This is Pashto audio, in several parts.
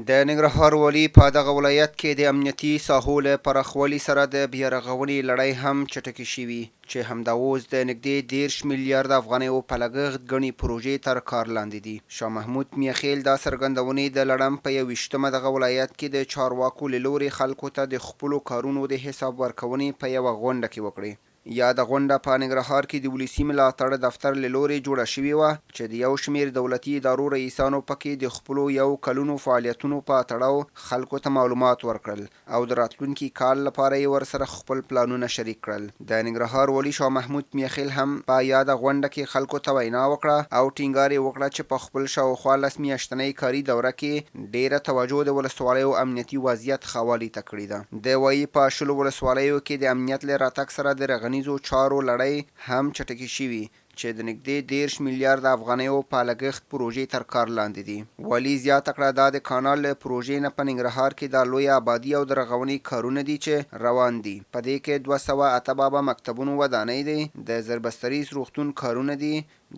د ننګرهار والي په دغه ولایت کې د امنیتي ساحو له پراخوالي سره د بیارغونې لړۍ هم چټکې شوي چې همدا اوس د نږدې 10 میلیارد افغانیو په لګښت ګڼې پروژې تر کار لاندې دي. شاه محمود میاخیل دا څرګندونې د لړم په 21مه دغه ولایت کې د چارواکو له لورې خلکو ته د خپلو کارونو د حساب ورکونې په یوه غونډه کې وکړې. یاده غونډه په ننګرهار کې د ولسي ملاتړ دفتر له لورې جوړه شوې وه چې د یو شمېر دولتي ادارو رئیسانو پکې د خپلو یو کلونو فعالیتونو په تړاو خلکو ته معلومات ورکړل او د راتلونکي کال لپاره یې ورسره خپل پلانونه شریک کړل. د ننګرهار والي شاه محمود میاخیل هم په یاده غونډه کې خلکو ته وینا وکړه او ټینګار یې وکړه چې په خپل شاوخوا 10 میاشتنۍ کاري دوره کې ډیره توجه د ولسوالیو امنیتي وضعیت ښه والي ته کړې ده. د وایي په 10 ولسوالیو کې د امنیت له راتګ سره د رغنیزو چارو لړۍ هم چټکې شوي چې د نږدې 10 میلیارد افغانیو په لګښت پروژې تر کار لاندې دي. والي زیاته کړه دا د کانال له پروژې نه په ننګرهار کې د لوی آبادي او د رغونې کارونه دي چې روان دي. په دې کې 208 بابا مکتبونو ودانۍ دي، د زربستریز روغتون کارونه دي،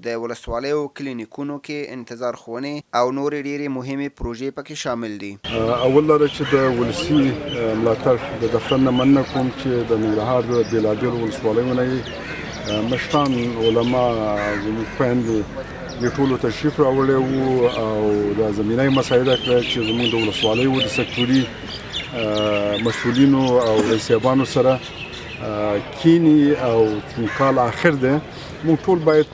د ولسوالیو کلینیکونو کې انتظار خونې او نورې ډېرې مهمې پروژې پکې شامل دي. اول لاره چې د ولسي ملاتړ د دفتر نه مننه کوم چې د ننګرهار د بېلابېلو ولسوالیو نه مشران علما زموږ خویندې د ټولو تشریف راوړی وو او د زمینی مسایده کړه چې زموږ د ولسوالیو د سکتوري مسؤلینو او رئیسیابانو سره کینی او چون کال آخر دی موږ ټول باید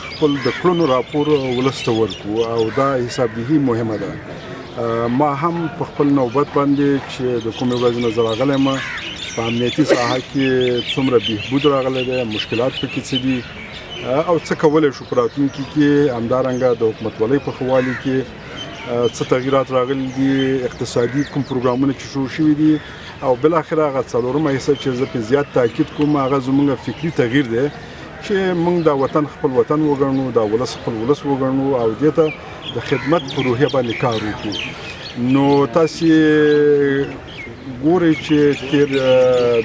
خپل د کړنو راپور ولس ته ورکړو او دا حسابدهي مهمه ده. ما هم په خپل نوبت باندې چې د کومې ورځې نه زه راغلی یم په امنیتي ساحه کې څومره بهبود راغلی دی، مشکلات پکې څه دي او څه کولی شو په راتلونکي کې، همدارنګه د حکومتولۍ په ښه والي کې څه تغییرات راغلي دي، اقتصادي کوم پروګرامونه چې شروع شوي دي او بالاخره هغه څلورمه حصه چې زه پرې زیات تاکید کوم هغه زموږ فکري تغییر دی چې موږ دا وطن خپل وطن وګڼو، دا ولس خپل ولس وګڼو او دې ته د خدمت په روحیه باندې کار وکړو. نو تاسې ګورئ چې تیر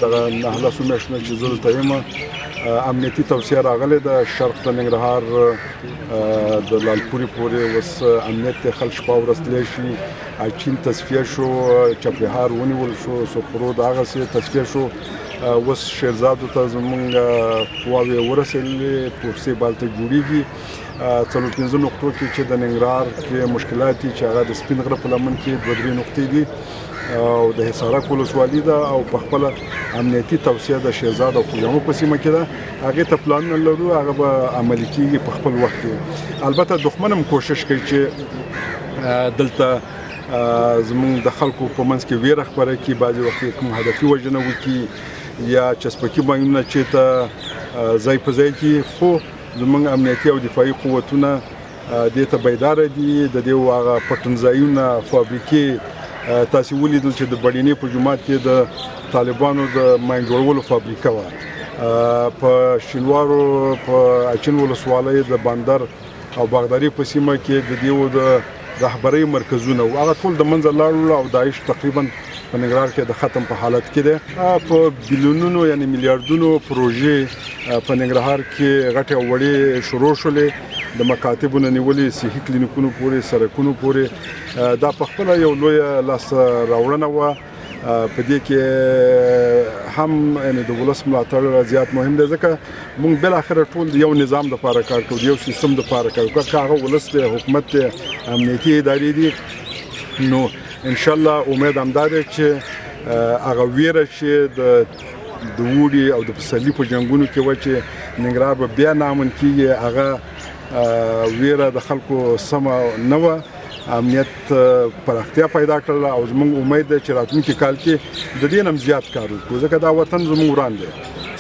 دغه 19 میاشتو نه چې زه دلته یم امنیتي توسعه راغلې ده. شرق د ننګرهار د لالپورې پورې اوس امنیت دی، خلک شپه ورځ تللی شي. اچین تصفیه شو، چپرهار ونیول شو، سرخرود هغسې تصفیه شو. اوس شیرزادو ته زموږ قواوې ورسېدلې، پروسې بالته جوړېږي. 4-5 نقطو کې چې د ننګرهار کې مشکلات دي چې هغه د سپین غره په لمن کې 2-3 نقطې دي او د حصارک ولسوالي ده او په خپله امنیتي توسعه د شیرزاد او کوجامو په سیمه کې ده. هغې ته پلانونه لرو، هغه به عملي کېږي په خپل وخت کې. البته دښمن هم کوشش کوي چې دلته زموږ د خلکو په منځ کې ویره خپره کړي، بعضې وخت کوم هدفي وژنه وکړي یا چسپکي بانکونه چېرته ځای په ځای کړي. خو زموږ امنیتي او دفاعي قوتونه دې ته بیداره دي. د دې هغه پټنځایونه، فابریکې تاسې ولیدل چې د بډینې په جومات کې د طالبانو د ماین جوړولو فابریکه وه. په شینوارو په اچین ولسوالۍ د بندر او باغداري په سیمه کې د دې د رهبرۍ مرکزونه وو، هغه ټول د منځه لاړل او داعش تقریبا په ننګرهار کې د ختم په حالت کې دی. په بیلیونونو یعنی میلیارډونو پروژې په ننګرهار کې غټې او وړې شروع شولې، د مکاتبو نه نیولې صحي کلینیکونو پورې، سړکونو پورې. دا په خپله یو لویه لاسته راوړنه وه. په دې کې هم یعنې د ولس ملاتړ زیات مهم دی ځکه موږ بالاخره ټول د یو نظام دپاره کار کوو، د یو سیستم دپاره کار کوو، که هغه ولس دی، حکومت دی، امنیتي ادارې دي. نو انشاءالله امید همدا دی چې هغه ویره چې د اوړي او د پسرلي په جنګونو کې وه چې ننګرهار به بیا نامن کېږي، هغه ویره د خلکو سمه نه وه. امنیت پراختیا پیدا کړله او زموږ امید دی چې راتلونکي کال کې د دې نه هم زیات کار وکړو ځکه دا وطن زموږ وران دی.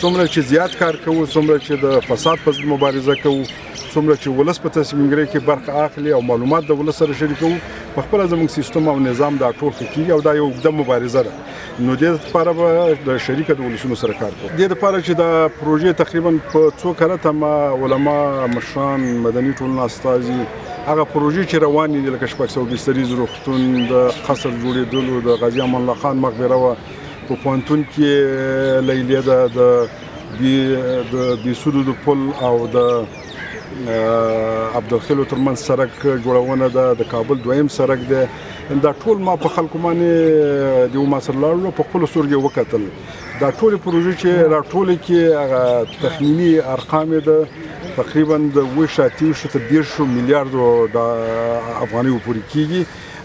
څومره چې زیات کار کوو، څومره چې د فساد په ضد مبارزه کوو، څومره چې ولس په تصمیم ګیرۍ کې برخه اخلي او معلومات د ولس سره شریکوو، په خپله زموږ سیستم او نظام دا ټول ښه کېږي او دا یو اوږده مبارزه ده. نو دې دپاره به د شریکه د ولسونو سره کار کوو. دې دپاره چې دا پروژې تقریبا په څو کره ما علما، مشران، مدني ټولنه استازي، هغه پروژې چې روانې دي لکه شپږ سوه بستریز روغتون، د قصر جوړېدلو، د غازي امان الله خان مقبره وه، په پوهنتون کې لیلیه ده، د بیسودو د پل او د عبدالخیلو ترمنځ سړک جوړونه ده، د کابل دویم سړک دی، دا ټول ما په خلکو باندې د ما سره لاړو په خپل سترګې وکتل دا ټول پروژې چې راټولې کې هغه تخمینی ارقام ده تقریبا د 10 میلیارډ افغانۍ پورې کیږي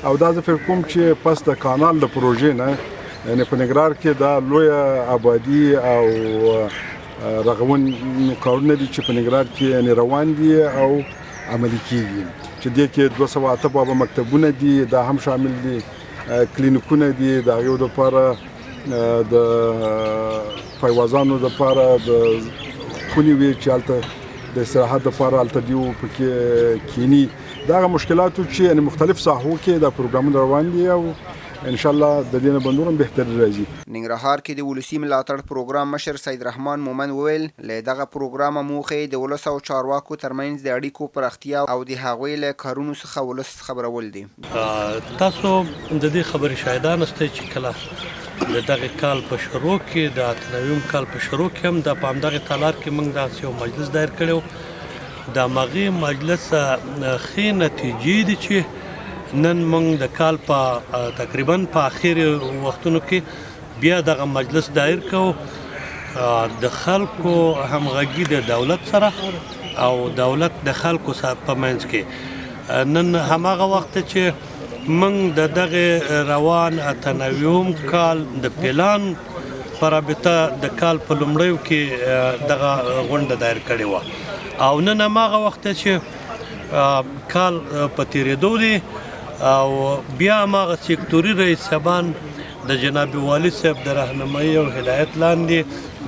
او دا زه فکر کوم چې پس د کانال د پروژې نه یعنی په ننګرهار کې دا لویه آبادي او رغون کارونه دي چې په ننګرهار کې یعنی روان دي او عملي کیږي چې دې کې 208 بابا مکتبونه دي دا هم شامل دي کلینیکونه دي دا یو د لپاره د پایوازانو د لپاره د خونی وی چې البته د استراحت لپاره البته دیو پکې کینی دا مشکلاتو چې یعنی مختلف ساحو کې دا پروګرامونه روان دي او ان شاء الله د دې نه بندورم بهتر راځي. ننګرهار کې د ولسی ملاتړ پروګرام مشر سید رحمان مومن وویل له دغه پروګرام موخه د ولس او چارواکو ترمنځ د اړیکو پراختیا او د هغوی له کارونو څخه ولس خبرول دي. تاسو د دې خبرې شاهدان استئ چې کله د دغه کال په شروع کې د 89 کال په شروع کې هم د پامدغه تالار کې موږ د یو مجلس دایر کړو د مغي مجلس خې نتیجې دي چې نن موږ د کال په تقریبا په اخر وختونو کې بیا دغه مجلس دایر کوو د خلکو همغږي د دولت سره او دولت د خلکو سره په منځ کې نن هماغه وخت چې موږ د دغه روان 98 کال د پلان پر رابطه د کال په لومړیو کې دغه غونډه دایر کړې وه او نن هماغه وخت چې کال په تیرېدو دی او بیا هغه سیکټوري رئیس صاحبان د جناب والي صاحب د راهنمایي او هدایت لاندې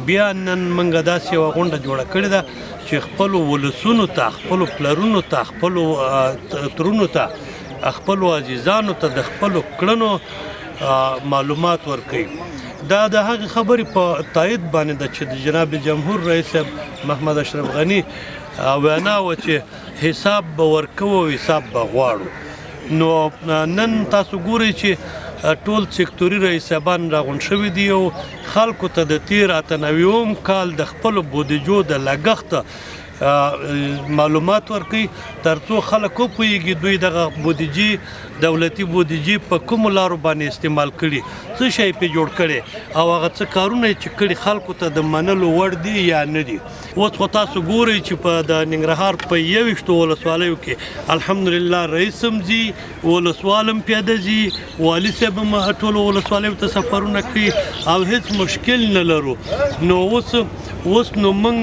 بیا نن موږ داسې یوه غونډه جوړه کړې ده چې خپلو ولسونو ته خپلو پلرونو ته خپلو ترونو ته خپلو عزیزانو ته د خپلو کړنو معلومات ورکوي. دا د هغې خبرې په تایید باندې ده چې د جناب جمهور رئیس صاحب محمد اشرف غني وینا وه چې حساب به ورکوو او حساب به غواړو. نو نن تاسو ګورئ چې ټول سیکټوري رئیس صاحبان راغونډ شوي دي او خلکو ته د تیر 98 کال د خپلو بودیجو د لګښت معلومات ورکوي تر څو خلک وپوهېږي دوی دغه بودیجې دولتي بودیجې په کومو لارو باندې استعمال کړي څه شی پې جوړ کړی او هغه څه کارونه یې چې کړي خلکو ته د منلو وړ دي یا نه دي. اوس خو تاسو ګورئ چې په د ننګرهار په 21 ولسوالیو کې الحمدلله رئیس هم ځي ولسوال هم پیاده ځي والي صاحب هم ټولو ولسوالیو ته سفرونه کوي او هیڅ مشکل نه لرو. نو اوس نو موږ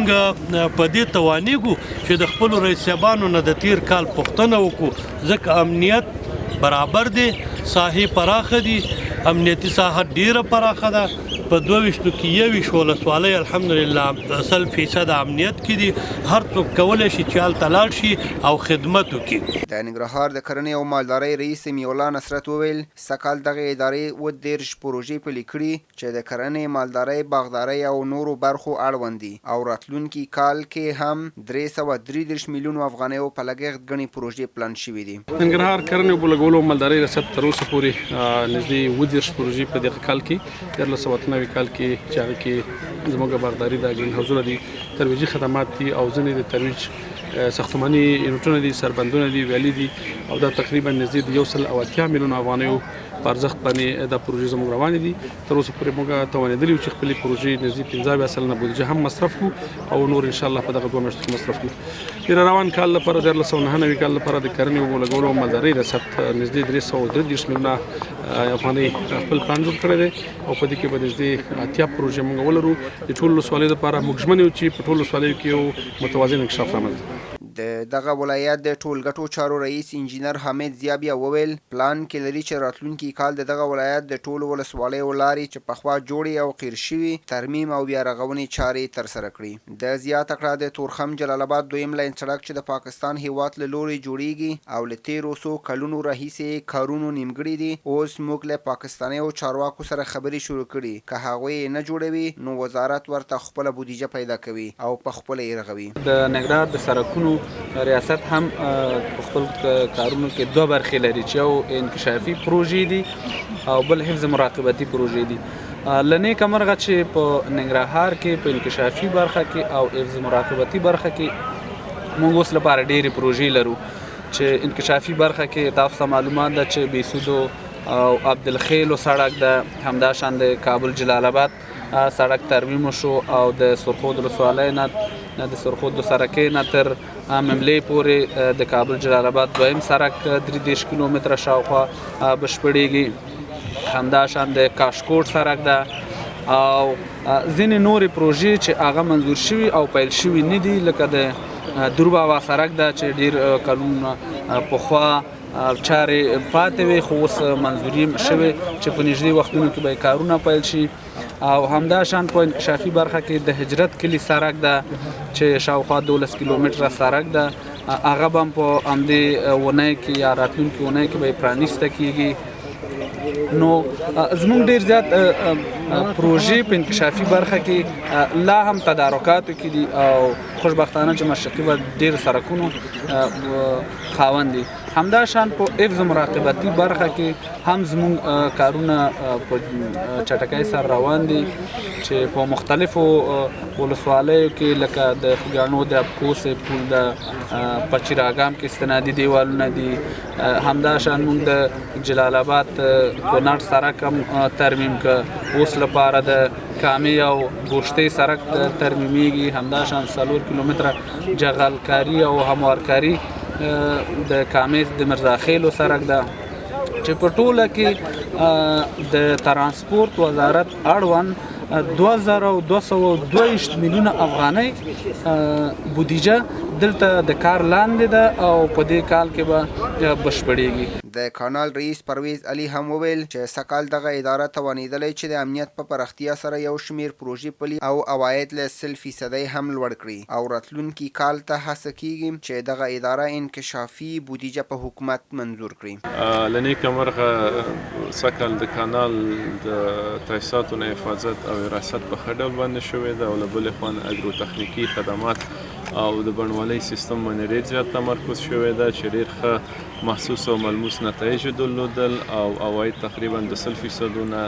په دې توانیږو چې د خپلو رئیس صاحبانو نه د تیر کال پوښتنه وکړو ځکه امنیت برابر دی ساحې پراخه دي امنیتي ساحه ډیره پراخه ده په 22 کې 21 ولسوالۍ الحمدلله 100% امنیت کې دي هر څوک کولی شي چې هلته لاړ شي او خدمت وکړي. د ننګرهار د کرنې او مالدارۍ رئیس سمیع الله نصرت وویل سږکال دغه ادارې 30 پروژې پلي کړي چې د کرنې مالدارۍ باغدارۍ او نورو برخو اړوند دي او راتلونکي کال کې هم 333 میلیون افغانیو په لګښت ګڼې پروژې پلان شوي دي. ننګرهار کرنې او لګولو مالدارۍ ریاست تر اوسه پورې نږدې 30 پروژې په دغه کال کې 1999 کال کې چې هغه کې زموږ باغداري د ګرین هاوزونه دي ترویجي خدمات دي او ځینې د ترویج ساختماني یونټونه دي سربندونه دي ویلي دي او دا تقریبا نږدې 180 میلیون افغانیو په ارزښت باندې دا پروژې زموږ روانې دي. تر اوسه پورې موږ توانېدلي یو چې خپلې پروژې نږدې 15 بودیجه هم مصرف کړو او نور انشاءالله په دغه 2 میاشتو کې مصرف کړو. د روان کال لپاره 1999 کال لپاره د کرنې او لګولو مالدارۍ ریاست نږدې 333 میلیونه افغانۍ خپل پلان جوړ کړی دی او په دې کې به نږدې 80 پروژې موږ ولرو د ټولو ولسوالیو لپاره موږ ژمن یو چې په ټولو ولسوالیو کې یو متوازن انکشاف رامنځته. د دغه ولایت د ټولګټو چارو رئیس انجینر حمید زیابیا وویل پلان کې لري چې راتلونکي کال د دغه ولایت د ټولو ولسوالیو لارې چې پخوا جوړې او قیر شوي ترمیم او بیا رغونې چارې ترسره کړي. د زیاته کړه د تورخم جلال آباد دویم لاین سړک چې د پاکستان هیواد له لوري جوړیږي او له 1300 کلونو راهیسې کارونو نیمګړي دي اوس موږ له پاکستانیو چارواکو سره خبرې شروع کړي که هغوی نه جوړوي نو وزارت ورته خپله بودیجه پیدا کوي او په خپله یې رغوي. د ننګرهار د سړکونو ریاست هم په خپل کارونو کې 2 برخې لري چې یو انکشافي پروژې دي او بل حفظ مراقبتي پروژې دي. لنې کمرغه چې په ننګرهار کې په انکشافي برخه کې او حفظ مراقبتي برخه کې موږ اوس لپاره ډېرې پروژې لرو چې انکشافي برخه کې تاسو ته معلومات ده چې بې سودو او عبدالخیل سړک ده، همداشان د کابل جلال آباد سړک ترمیم شو او د سرخود ولسوالۍ نه د سرخود سرکې نه تر مملې پورې د کابل جلال آباد دویم سړک 33 کیلومتره شاوخوا بشپړېږي. همداشان د کاشکوټ سړک ده او ځینې نورې پروژې چې هغه منظور شوي او پیل شوي نه دي، لکه د دورباوا سړک ده چې ډېر کلونه پخوا چارې پاتې وي خو اوس منظوري شوې چې په نږدې وختونو کې به کارونه پیل شي. او همداشان په انکشافي برخه کې د هجرت کلي سړک ده چې شاوخوا 12 کیلومتره سړک ده، هغه به هم په همدې اونۍ کې یا راتلونکي اونۍ کې به پرانیسته کیږي. نو زموږ ډیر زیات پروژې په انکشافي برخه کې لا هم تدارکاتو کې دي او خوشبختانه چې مشرقي و ډیر سرکونو خاوند دي. همداشان په حفظ مراقبتي برخه کې هم زموږ کارونه په چټکۍ سره روان دي چې په مختلفو ولسوالیو کې لکه د خوږیاڼو د ابکوس پول د پچیراګام کې استنادي دیوالونه دي. همداشان موږ د جلال آباد کونړ سړک هم ترمیم که اوس لپاره د کامې او بوشتې سړک ترمیمیږي. همداشان 4 کیلومتره جغلکاري او هموارکاري د کامې د مرزاخیلو سړک ده چې په ټوله کې د ترانسپورت وزارت اړوند 2222 میلیونه افغانۍ بودیجه دلته د کار لاندې ده او په دې کال کې به بشپړېږي. د کانال رئیس پرویز علي هم وویل چې سږکال دغه اداره توانېدلی چې د امنیت په پراختیا سره یو شمېر پروژې پلي او عواید له 100% هم لوړ کړي او راتلونکي کال ته هڅه کیږي چې دغه اداره انکشافي بودیجه په حکومت منظور کړي. له نیکه مرغه سږکال د کانال د تاسیساتو نه حفاظت او حراست په ښه ډول باندې شوې ده او له بلې خوا اګرو تخنیکي خدمات او د بڼوالۍ سیستم باندې ډېر زیات تمرکز شوی ده چې ډېر ښه محسوس او ملموس نتایج درلودل او عواید تقریبا د 100% نه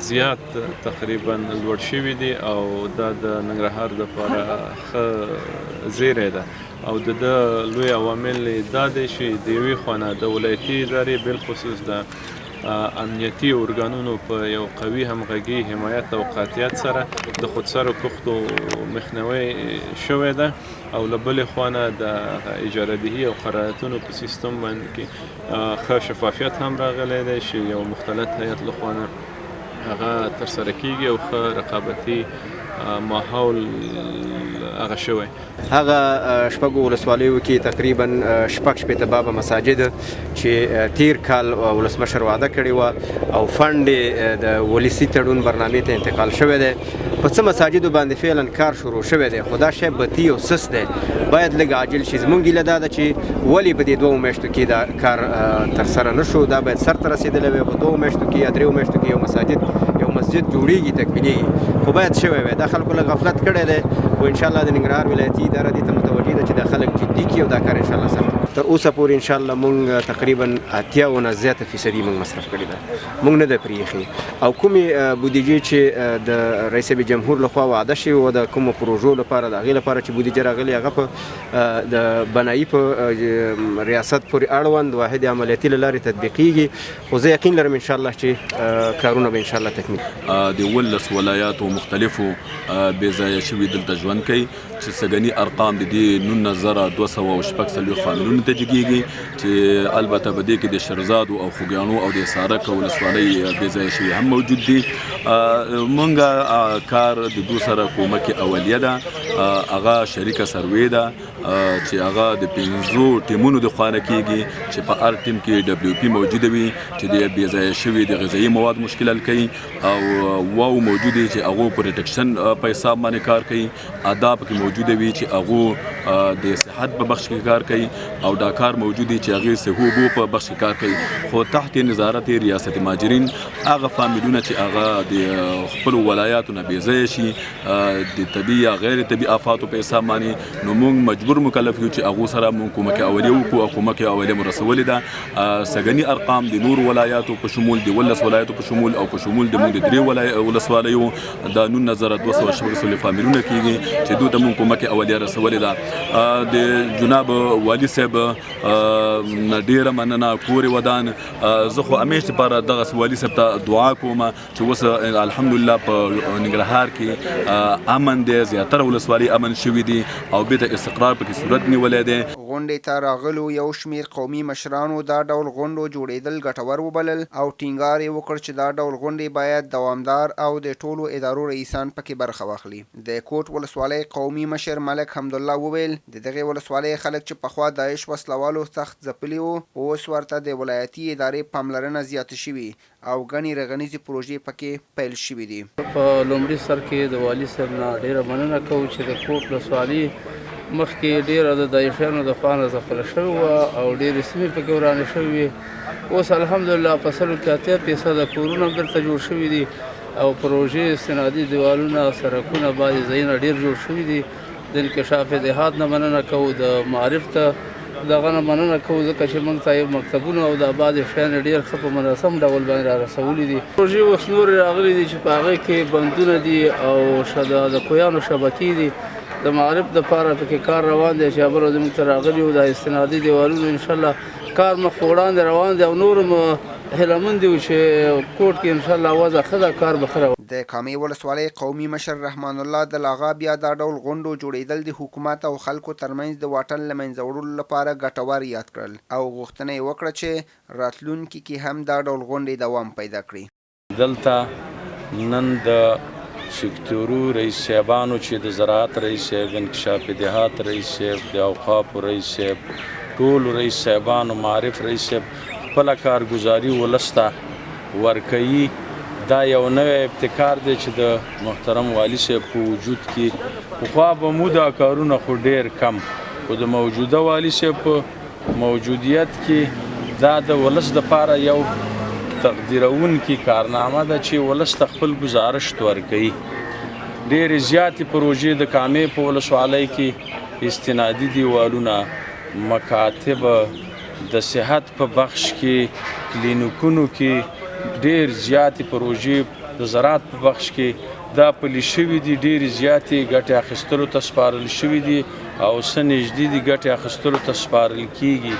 زیات تقریبا لوړ شوي دي او دا د ننګرهار دپاره ښه زیری ده او د لوی عوامل دا دی چې د یوې خوا نه د ولایتي ادارې بالخصوص د امنیتي ارګانونو په یو قوي همغږي حمایت او قاطعیت سره د خودسرو کښتو مخنیوی شوی ده او له بلې خوا نه د اجاره دهي او قراردادونو په سیستم باندې کې ښه شفافیت هم راغلی دی چې یو مختلط هیئت له خوا نه هغه ترسره کیږي او ښه رقابتي ماحول هغه شوی. هغه شپږو ولسوالیو کې تقریبا شپږ بابه مساجد چې تیر کال ولسمشر وعده کړې وه او فنډ د ولسي تړون برنامې ته انتقال شوی دی. په څه مساجدو باندې فعلا کار شروع شوی دی خو دا شی بطي او سست دی، باید لږ عاجل شي. زموږ ګیله دا ده چې ولې په دې 2 میاشتو کې دا کار ترسره نه شو، دا باید سرته رسېدلی وی. په 2 میاشتو کې یا 3 میاشتو کې یو مسجد جوړیږي تکمیلیږي خو باید شوی وی. دا خلکو لږ غفلت کړی دی خو انشاءالله د ننګرهار ولایتي اداره دې ته متوجه ده چې دا خلک جدي کړي او دا کار انشاءالله سرته تر اوسه پورې انشاءالله موږ تقریبا 80 نه زیاته فیصدي موږ مصرف کړي ده، موږ نه ده پرېښي. او کومې بودیجې چې د رئیس جمهور لخوا وعده شوې وه د کومو پروژو لپاره د هغې لپاره چې بودیجه راغلې هغه په د بنایي په ریاست پورې اړوند واحد عملیاتي له لارې تطبیقیږي خو زه یقین لرم انشاءالله چې کارونه به انشاءالله تکمیل. د 12 ولایاتو مختلفو بې ځایه شوي دلته ژوند کوي چې سږني ارقام د دې 19,246 فامیلونو ته جګېږي چې البته په دې کې د شرزادو او خوږیاڼو او د سارک ولسوالۍ بې ځایه شوي هم موجود دي. مونږ کار د دوی سره کومکي اولیه ده، هغه شریکه سروې ده چې هغه د 5 ټیمونو د خوا نه کیږي چې په هر ټیم کې WP موجوده وي چې د بې ځایه شوي د غذایي مواد مشکل حل کوي او واو موجوده چې هغه پروټیکشن په حساب باندې کار کوي، آداب کې موجوده وي چې هغه د صحت په بخش کې کار کوي او دا کار موجوده چې هغه صحوبو په بخش کې کار کوي. خو تحت نظارت ریاست ماجرین هغه فامیلونه چې هغه د خپل ولایاتو نه بې ځایه شي د طبي یا غیر طبي آفاتو په حساب باندې نو موږ مجبور مکلف یو چې هغه سره موږ کومک اولیه وکړو او کومک اولیه مرسولې ده. سږني ارقام د نور ولایاتو په شمول د 12 ولایاتو په شمول او په شمول د موږ د 3 ولسوالیو د 19,246 فامیلونه کیږي چې دوی ته موږ کومک اولیه رسولې ده. د جناب والی صاحب نه ډیره مننه کور ودان. زه خو همیش لپاره دغه والي صاحب ته دعا کوم چې اوس الحمدلله په ننګرهار کې امن دی، زیاتره ولسوالۍ امن شوي دي او بیرته استقرار پکې صورت نیولی دی. غونډې ته راغلو یو شمیر قومي مشرانو دا ډول غونډو جوړېدل ګټور وبلل او ټینګار یې وکړ چې دا ډول غونډې باید دوامدار او د ټولو ادارو رئیسان پکې برخه واخلي. د کوټ ولسوالۍ قومي مشر ملک حمدالله وویل د دغې ولسوالۍ خلک چې پخوا داعش وسلوالو سخت ځپلي وو، اوس ورته د ولایتي ادارې پاملرنه زیاته شوي او ګڼې رغنیزې پروژې پکې پیل شوي دي. په لومړي سر کې د والي صاحب نه ډېره مننه کوو چې د کوټ ولسوالي مخکې ډېره د داعشیانو د خوا نه ځپله شوې وه او ډېرې سیمې پکې ورانې شوې وې. اوس الحمدلله په 80% کورونه دلته جوړ شوي دي او پروژې استنادي دیوالونه سړکونه بعضې ځایونه ډېر جوړ شوي دي. د انکشاف دهات نه مننه کوو، د معارف ته دغه نه مننه کوو ځکه چې موږ ته مکتبونه او د بعضې شیان ډېر ښه په منظم ډول باندې را رسولي دي. پروژې اوس نورې راغلي دي چې په هغې کې بندونه دي او د کویانو شبکې دي. د معارف دپاره پکې کار روان دی چې ابله زموږ ته راغلي وو د استنادي دیوالونو انشاءالله کار مخ په وړاندې روان دی او نور هیلهمند یو چې کوټ کې انشاءالله وضع ښه ده، کار به ښه روان. د کامې ولسوالۍ قومي مشر رحمان الله دل اغا بیا دا ډول غونډو جوړېدل د حکومت او خلکو ترمنځ د واټن له منځه وړلو لپاره ګټور یاد کړل او غوښتنه یې وکړه چې راتلونکي کې هم دا ډول غونډې دوام پیدا کړي. دلته نن د سکتورو رئیس صاحبانو چې د زراعت رئیس صاحب، انکشاف دهات رئیس صاحب، د اوقافو رئیس صاحب، ټولو رئیس صاحبانو، معارف رئیس صاحب خپله کارګزاري ولس ته ورکوي. دا یو نوی ابتکار دی چې د محترم والي صاحب په وجود کې پخوا به مو دا کارونه خو ډېر کم، خو د موجوده والي صاحب په موجودیت کې دا د ولس دپاره یو تقدیرونکي کارنامه ده چې ولس ته خپل ګزارش ورکوي. ډېرې زیاتې پروژې د کامې په ولسوالۍ کې استنادي دیوالونه، مکاتب، د صحت په بخش کې، کلینیکونو کې ډېر زیاتې پروژې، د زراعت په بخش کې دا پلي شوي دي. ډېرې زیاتې ګټې اخیستلو ته سپارل شوي دي او څه نږدې دي ګټې اخیستلو ته سپارل کېږي.